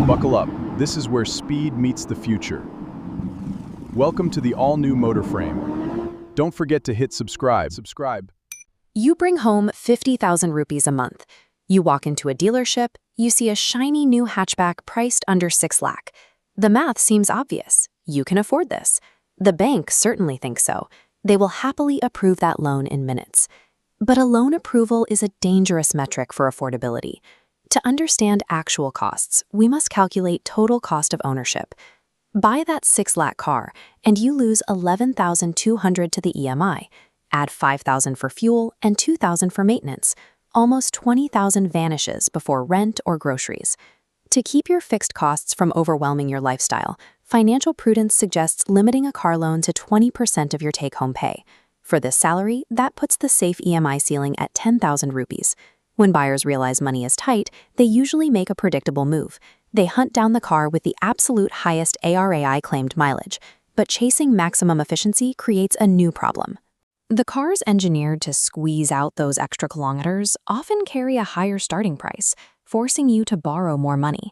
Buckle up. This is where speed meets the future. Welcome to the all-new motor frame. Don't forget to hit subscribe. You bring home 50,000 rupees a month. You walk into a dealership, you see a shiny new hatchback priced under 6 lakh. The math seems obvious. You can afford this. The bank certainly thinks so. They will happily approve that loan in minutes. But a loan approval is a dangerous metric for affordability. To understand actual costs, we must calculate total cost of ownership. Buy that 6 lakh car, and you lose 11,200 to the EMI. Add 5,000 for fuel and 2,000 for maintenance. Almost 20,000 vanishes before rent or groceries. To keep your fixed costs from overwhelming your lifestyle, financial prudence suggests limiting a car loan to 20% of your take-home pay. For this salary, that puts the safe EMI ceiling at 10,000 rupees. When buyers realize money is tight, they usually make a predictable move. They hunt down the car with the absolute highest ARAI claimed mileage, but chasing maximum efficiency creates a new problem. The cars engineered to squeeze out those extra kilometers often carry a higher starting price, forcing you to borrow more money.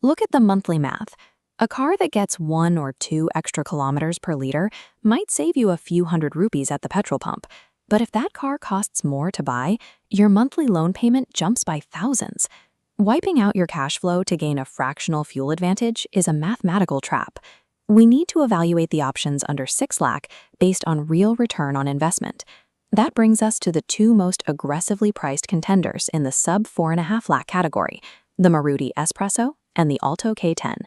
Look at the monthly math. A car that gets 1 or 2 extra kilometers per liter might save you a few hundred rupees at the petrol pump. But if that car costs more to buy, your monthly loan payment jumps by thousands. Wiping out your cash flow to gain a fractional fuel advantage is a mathematical trap. We need to evaluate the options under 6 lakh based on real return on investment. That brings us to the 2 most aggressively priced contenders in the sub 4.5 lakh category, the Maruti Espresso and the Alto K10.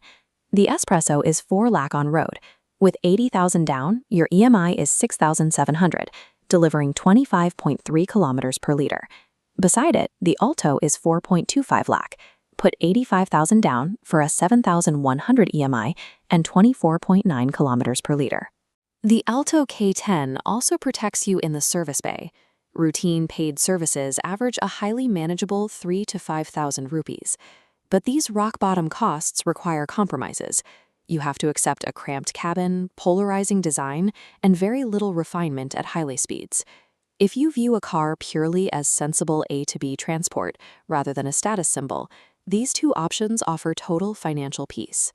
The Espresso is 4 lakh on road. With 80,000 down, your EMI is 6,700, delivering 25.3 kilometers per liter. Beside it, the Alto is 4.25 lakh. Put 85,000 down for a 7,100 EMI and 24.9 kilometers per liter. The Alto K10 also protects you in the service bay. Routine paid services average a highly manageable 3,000 to 5,000 rupees. But these rock-bottom costs require compromises. You have to accept a cramped cabin, polarizing design, and very little refinement at highway speeds. If you view a car purely as sensible A to B transport rather than a status symbol, these 2 options offer total financial peace.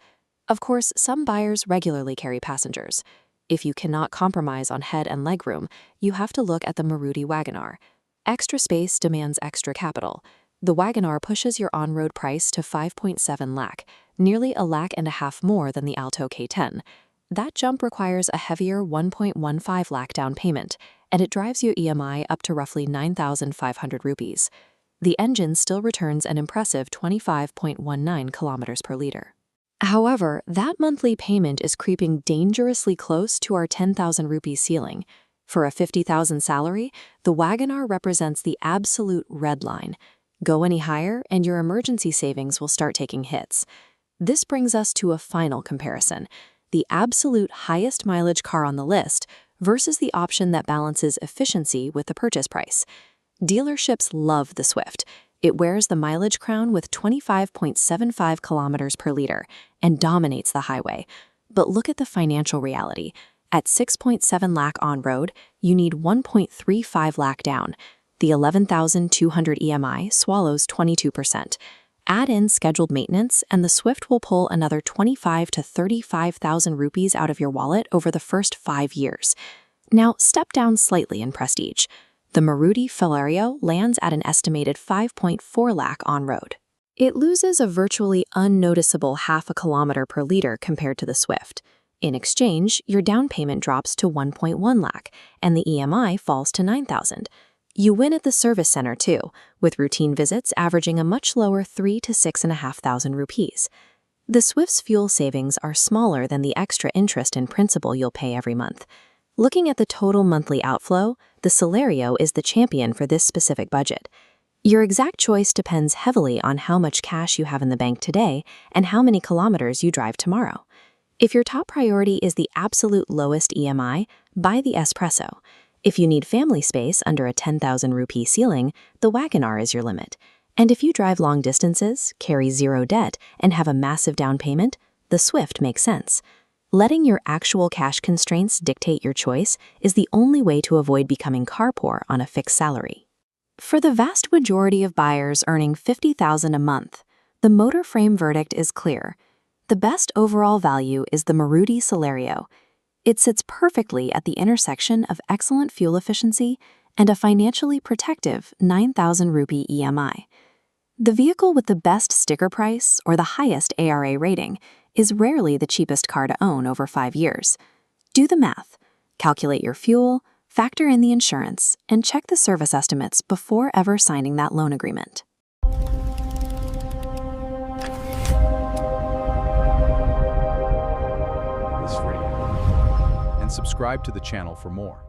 Of course, some buyers regularly carry passengers. If you cannot compromise on head and legroom, you have to look at the Maruti WagonR. Extra space demands extra capital. The WagonR pushes your on-road price to 5.7 lakh, nearly 1.5 lakh more than the Alto K10. That jump requires a heavier 1.15 lakh down payment, and it drives your EMI up to roughly 9,500 rupees. The engine still returns an impressive 25.19 kilometers per liter. However, that monthly payment is creeping dangerously close to our 10,000 rupee ceiling. For a 50,000 salary, the WagonR represents the absolute red line. Go any higher, and your emergency savings will start taking hits. This brings us to a final comparison: the absolute highest mileage car on the list versus the option that balances efficiency with the purchase price. Dealerships love the Swift. It wears the mileage crown with 25.75 kilometers per liter and dominates the highway. But look at the financial reality. At 6.7 lakh on road, you need 1.35 lakh down. The 11,200 EMI swallows 22%. Add in scheduled maintenance, and the Swift will pull another 25 to 35,000 rupees out of your wallet over the first 5 years. Now, step down slightly in prestige. The Maruti Celerio lands at an estimated 5.4 lakh on road. It loses a virtually unnoticeable 0.5 kilometer per liter compared to the Swift. In exchange, your down payment drops to 1.1 lakh, and the EMI falls to 9,000. You win at the service center too, with routine visits averaging a much lower 3,000 to 6,500 rupees. The Swift's fuel savings are smaller than the extra interest and principal you'll pay every month. Looking at the total monthly outflow, the Celerio is the champion for this specific budget. Your exact choice depends heavily on how much cash you have in the bank today and how many kilometers you drive tomorrow. If your top priority is the absolute lowest EMI, buy the Espresso. If you need family space under a 10,000 rupee ceiling, the WagonR is your limit. And if you drive long distances, carry zero debt, and have a massive down payment, the Swift makes sense. Letting your actual cash constraints dictate your choice is the only way to avoid becoming car poor on a fixed salary. For the vast majority of buyers earning $50,000 a month, The motor frame verdict is clear. The best overall value is the Maruti Celerio. It sits perfectly at the intersection of excellent fuel efficiency and a financially protective 9,000 rupee EMI. The vehicle with the best sticker price or the highest ARA rating is rarely the cheapest car to own over 5 years. Do the math. Calculate your fuel, factor in the insurance, and check the service estimates before ever signing that loan agreement. This video. And subscribe to the channel for more.